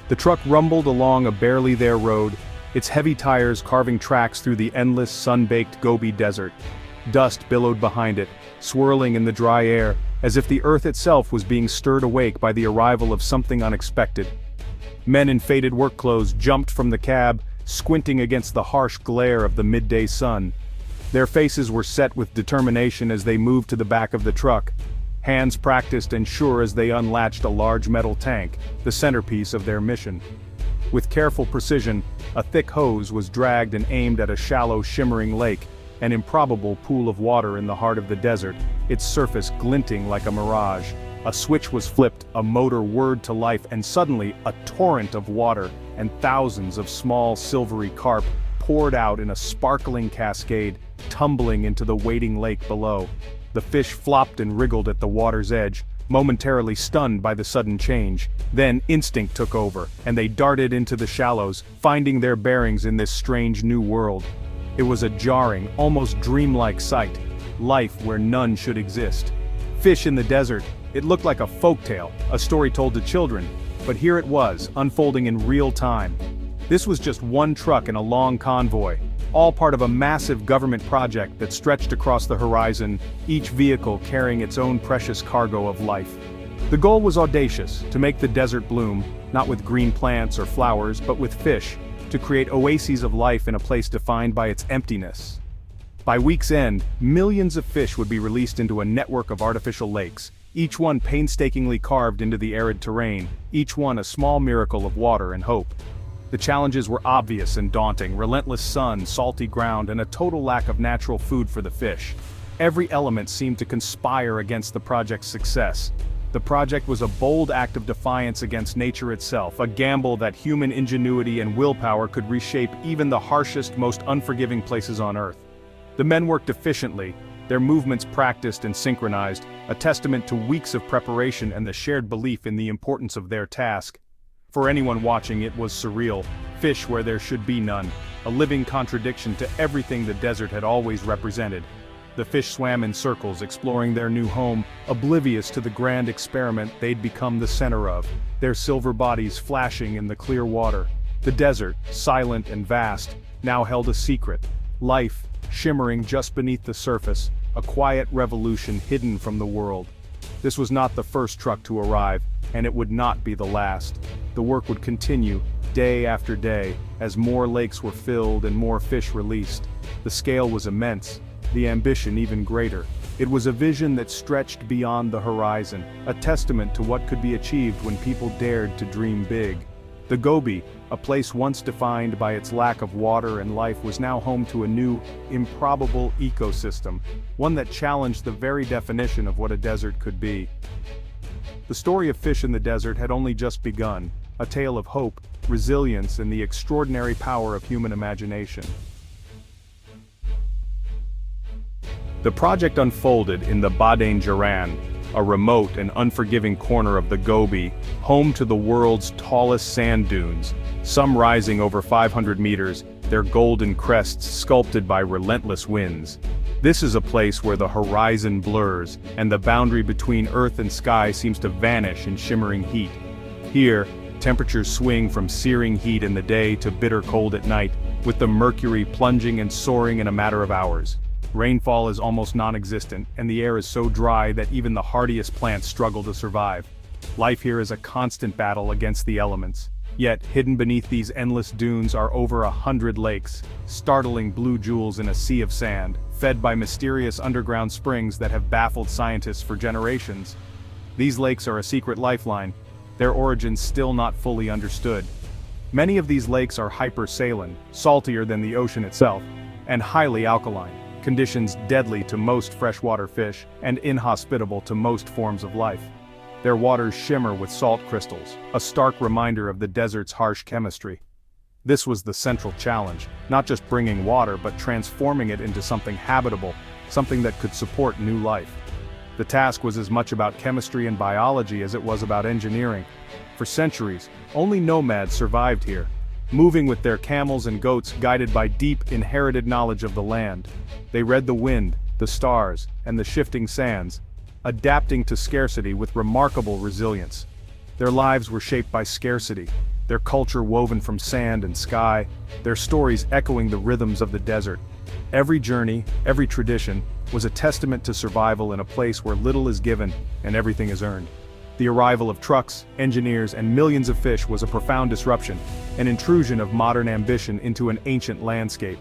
The truck rumbled along a barely there road, its heavy tires carving tracks through the endless sun-baked Gobi Desert. Dust billowed behind it, swirling in the dry air, as if the earth itself was being stirred awake by the arrival of something unexpected. Men in faded work clothes jumped from the cab, squinting against the harsh glare of the midday sun. Their faces were set with determination as they moved to the back of the truck, hands practiced and sure as they unlatched a large metal tank, the centerpiece of their mission. With careful precision, a thick hose was dragged and aimed at a shallow, shimmering lake, an improbable pool of water in the heart of the desert, its surface glinting like a mirage. A switch was flipped, a motor whirred to life, and suddenly, a torrent of water and thousands of small silvery carp poured out in a sparkling cascade, tumbling into the waiting lake below. The fish flopped and wriggled at the water's edge, momentarily stunned by the sudden change. Then instinct took over, and they darted into the shallows, finding their bearings in this strange new world. It was a jarring, almost dreamlike sight, life where none should exist. Fish in the desert, it looked like a folktale, a story told to children, but here it was, unfolding in real time. This was just one truck in a long convoy, all part of a massive government project that stretched across the horizon, each vehicle carrying its own precious cargo of life. The goal was audacious, to make the desert bloom, not with green plants or flowers, but with fish, to create oases of life in a place defined by its emptiness. By week's end, millions of fish would be released into a network of artificial lakes, each one painstakingly carved into the arid terrain, each one a small miracle of water and hope. The challenges were obvious and daunting: relentless sun, salty ground, and a total lack of natural food for the fish. Every element seemed to conspire against the project's success. The project was a bold act of defiance against nature itself, a gamble that human ingenuity and willpower could reshape even the harshest, most unforgiving places on Earth. The men worked efficiently, their movements practiced and synchronized, a testament to weeks of preparation and the shared belief in the importance of their task. For anyone watching, it was surreal, fish where there should be none, a living contradiction to everything the desert had always represented. The fish swam in circles, exploring their new home, oblivious to the grand experiment they'd become the center of, their silver bodies flashing in the clear water. The desert, silent and vast, now held a secret. Life, shimmering just beneath the surface, a quiet revolution hidden from the world. This was not the first truck to arrive, and it would not be the last. The work would continue, day after day, as more lakes were filled and more fish released. The scale was immense, the ambition even greater. It was a vision that stretched beyond the horizon, a testament to what could be achieved when people dared to dream big. The Gobi, a place once defined by its lack of water and life, was now home to a new, improbable ecosystem, one that challenged the very definition of what a desert could be. The story of fish in the desert had only just begun, a tale of hope, resilience, and the extraordinary power of human imagination. The project unfolded in the Barren, a remote and unforgiving corner of the Gobi, home to the world's tallest sand dunes, some rising over 500 meters, their golden crests sculpted by relentless winds. This is a place where the horizon blurs, and the boundary between earth and sky seems to vanish in shimmering heat. Here, temperatures swing from searing heat in the day to bitter cold at night, with the mercury plunging and soaring in a matter of hours. Rainfall is almost non-existent, and the air is so dry that even the hardiest plants struggle to survive. Life here is a constant battle against the elements. Yet, hidden beneath these endless dunes are over 100 lakes, startling blue jewels in a sea of sand, fed by mysterious underground springs that have baffled scientists for generations. These lakes are a secret lifeline, their origins still not fully understood. Many of these lakes are hypersaline, saltier than the ocean itself, and highly alkaline, conditions deadly to most freshwater fish and inhospitable to most forms of life. Their waters shimmer with salt crystals, a stark reminder of the desert's harsh chemistry. This was the central challenge, not just bringing water but transforming it into something habitable, something that could support new life. The task was as much about chemistry and biology as it was about engineering. For centuries, only nomads survived here, moving with their camels and goats, guided by deep, inherited knowledge of the land. They read the wind, the stars, and the shifting sands, adapting to scarcity with remarkable resilience. Their lives were shaped by scarcity. their culture woven from sand and sky, their stories echoing the rhythms of the desert. Every journey, every tradition, was a testament to survival in a place where little is given and everything is earned. The arrival of trucks, engineers, and millions of fish was a profound disruption, an intrusion of modern ambition into an ancient landscape.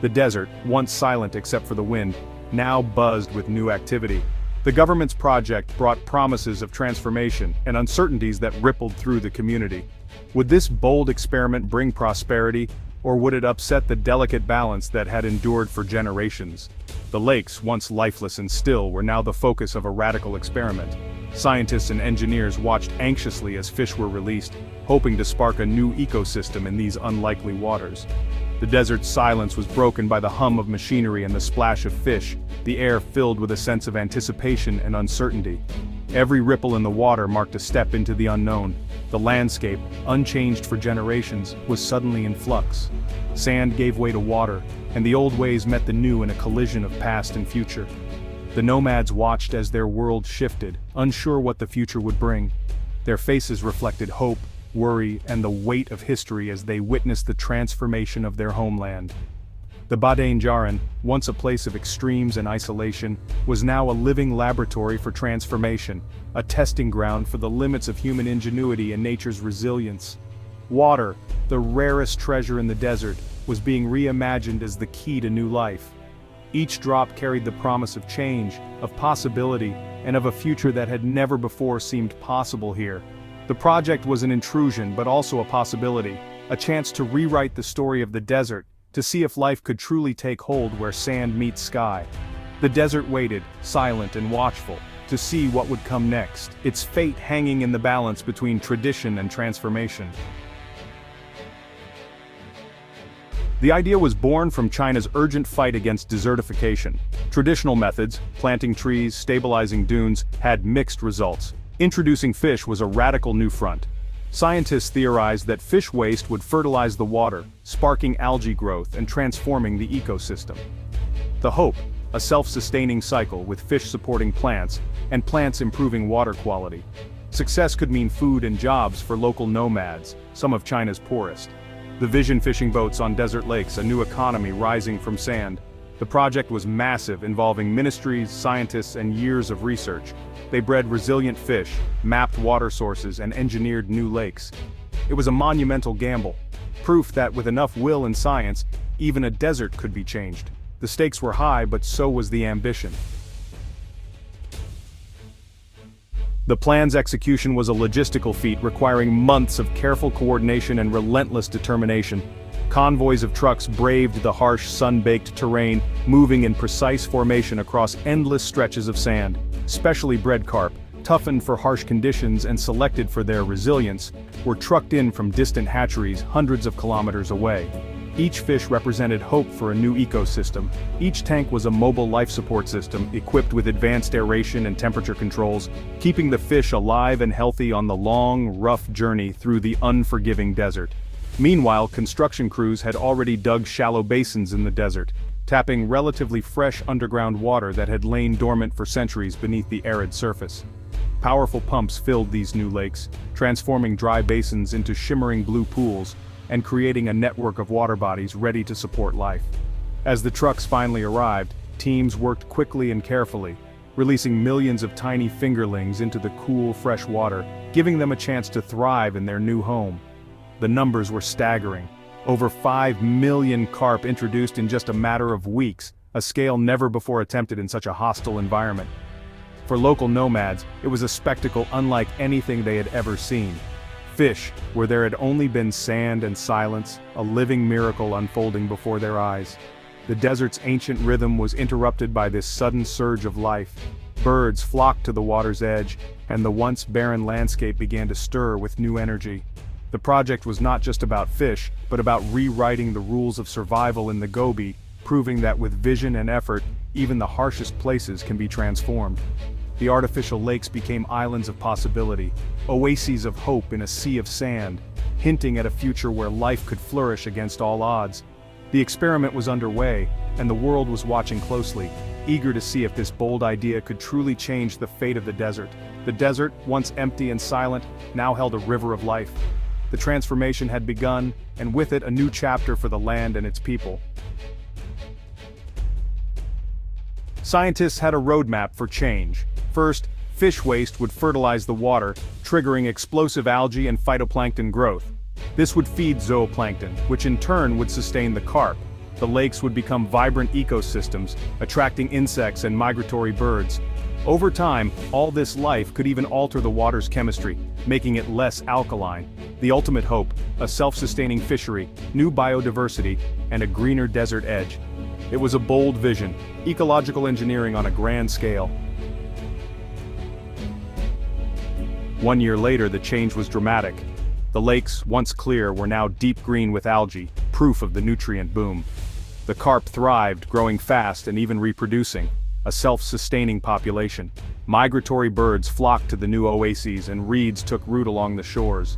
The desert, once silent except for the wind, now buzzed with new activity. The government's project brought promises of transformation and uncertainties that rippled through the community. Would this bold experiment bring prosperity, or would it upset the delicate balance that had endured for generations? The lakes, once lifeless and still, were now the focus of a radical experiment. Scientists and engineers watched anxiously as fish were released, hoping to spark a new ecosystem in these unlikely waters. The desert's silence was broken by the hum of machinery and the splash of fish, the air filled with a sense of anticipation and uncertainty. Every ripple in the water marked a step into the unknown. The landscape, unchanged for generations, was suddenly in flux. Sand gave way to water, and the old ways met the new in a collision of past and future. The nomads watched as their world shifted, unsure what the future would bring. Their faces reflected hope, worry, and the weight of history as they witnessed the transformation of their homeland. The Barren, once a place of extremes and isolation, was now a living laboratory for transformation, a testing ground for the limits of human ingenuity and nature's resilience. Water, the rarest treasure in the desert, was being reimagined as the key to new life. Each drop carried the promise of change, of possibility, and of a future that had never before seemed possible here. The project was an intrusion but also a possibility, a chance to rewrite the story of the desert, to see if life could truly take hold where sand meets sky. The desert waited, silent and watchful, to see what would come next, its fate hanging in the balance between tradition and transformation. The idea was born from China's urgent fight against desertification. Traditional methods, planting trees, stabilizing dunes, had mixed results. Introducing fish was a radical new front. Scientists theorized that fish waste would fertilize the water, sparking algae growth and transforming the ecosystem. The hope, a self-sustaining cycle with fish supporting plants, and plants improving water quality. Success could mean food and jobs for local nomads, some of China's poorest. The vision fishing boats on desert lakes, a new economy rising from sand. The project was massive, involving ministries, scientists, and years of research. They bred resilient fish, mapped water sources, and engineered new lakes. It was a monumental gamble, proof that with enough will and science, even a desert could be changed. The stakes were high, but so was the ambition. The plan's execution was a logistical feat requiring months of careful coordination and relentless determination. Convoys of trucks braved the harsh, sun-baked terrain, moving in precise formation across endless stretches of sand. Specially bred carp, toughened for harsh conditions and selected for their resilience, were trucked in from distant hatcheries hundreds of kilometers away. Each fish represented hope for a new ecosystem. Each tank was a mobile life support system equipped with advanced aeration and temperature controls, keeping the fish alive and healthy on the long, rough journey through the unforgiving desert. Meanwhile, construction crews had already dug shallow basins in the desert, tapping relatively fresh underground water that had lain dormant for centuries beneath the arid surface. Powerful pumps filled these new lakes, transforming dry basins into shimmering blue pools, and creating a network of water bodies ready to support life. As the trucks finally arrived, teams worked quickly and carefully, releasing millions of tiny fingerlings into the cool, fresh water, giving them a chance to thrive in their new home. The numbers were staggering. Over 5 million carp introduced in just a matter of weeks, a scale never before attempted in such a hostile environment. For local nomads, it was a spectacle unlike anything they had ever seen. Fish, where there had only been sand and silence, a living miracle unfolding before their eyes. The desert's ancient rhythm was interrupted by this sudden surge of life. Birds flocked to the water's edge, and the once barren landscape began to stir with new energy. The project was not just about fish, but about rewriting the rules of survival in the Gobi, proving that with vision and effort, even the harshest places can be transformed. The artificial lakes became islands of possibility, oases of hope in a sea of sand, hinting at a future where life could flourish against all odds. The experiment was underway, and the world was watching closely, eager to see if this bold idea could truly change the fate of the desert. The desert, once empty and silent, now held a river of life. The transformation had begun, and with it a new chapter for the land and its people. Scientists had a roadmap for change. First, fish waste would fertilize the water, triggering explosive algae and phytoplankton growth. This would feed zooplankton, which in turn would sustain the carp. The lakes would become vibrant ecosystems, attracting insects and migratory birds. Over time, all this life could even alter the water's chemistry, making it less alkaline. The ultimate hope: a self-sustaining fishery, new biodiversity, and a greener desert edge. It was a bold vision, ecological engineering on a grand scale. 1 year later, the change was dramatic. The lakes, once clear, were now deep green with algae, proof of the nutrient boom. The carp thrived, growing fast and even reproducing, a self-sustaining population. Migratory birds flocked to the new oases and reeds took root along the shores.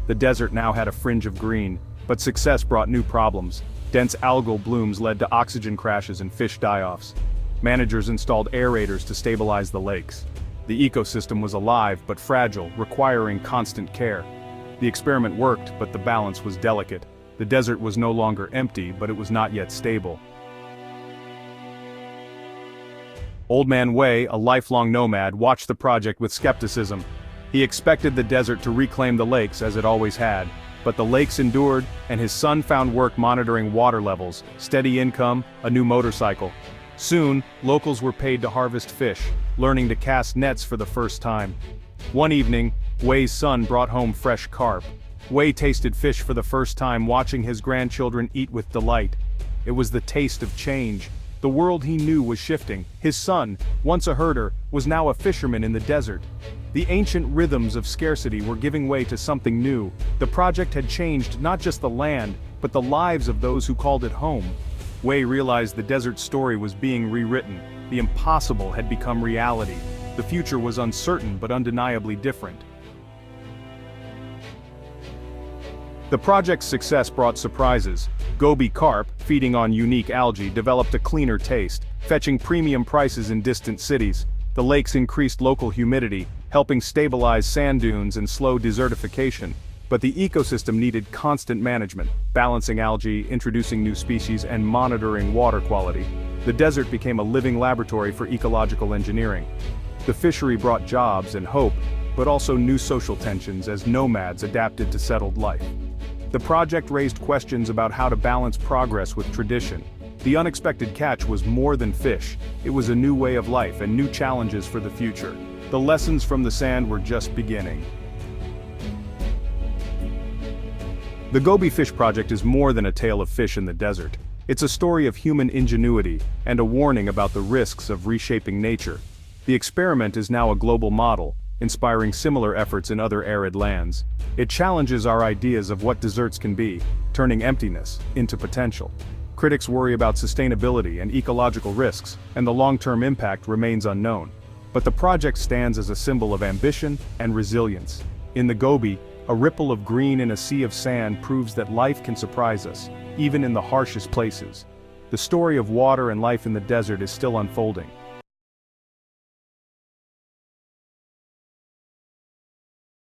The desert now had a fringe of green, but success brought new problems. Dense algal blooms led to oxygen crashes and fish die-offs. Managers installed aerators to stabilize the lakes. The ecosystem was alive but fragile, requiring constant care. The experiment worked, but the balance was delicate. The desert was no longer empty, but it was not yet stable. Old Man Wei, a lifelong nomad, watched the project with skepticism. He expected the desert to reclaim the lakes as it always had. But the lakes endured, and his son found work monitoring water levels, steady income, a new motorcycle. Soon, locals were paid to harvest fish, learning to cast nets for the first time. One evening, Wei's son brought home fresh carp. Wei tasted fish for the first time, watching his grandchildren eat with delight. It was the taste of change. The world he knew was shifting. His son, once a herder, was now a fisherman in the desert. The ancient rhythms of scarcity were giving way to something new. The project had changed not just the land, but the lives of those who called it home. Wei realized the desert story was being rewritten. The impossible had become reality. The future was uncertain but undeniably different. The project's success brought surprises. Gobi carp, feeding on unique algae, developed a cleaner taste, fetching premium prices in distant cities. The lakes increased local humidity, helping stabilize sand dunes and slow desertification. But the ecosystem needed constant management, balancing algae, introducing new species, and monitoring water quality. The desert became a living laboratory for ecological engineering. The fishery brought jobs and hope, but also new social tensions as nomads adapted to settled life. The project raised questions about how to balance progress with tradition. The unexpected catch was more than fish. It was a new way of life and new challenges for the future. The lessons from the sand were just beginning. The Gobi Fish Project is more than a tale of fish in the desert. It's a story of human ingenuity and a warning about the risks of reshaping nature. The experiment is now a global model, inspiring similar efforts in other arid lands. It challenges our ideas of what deserts can be, turning emptiness into potential. Critics worry about sustainability and ecological risks, and the long-term impact remains unknown. But the project stands as a symbol of ambition and resilience. In the Gobi, a ripple of green in a sea of sand proves that life can surprise us, even in the harshest places. The story of water and life in the desert is still unfolding,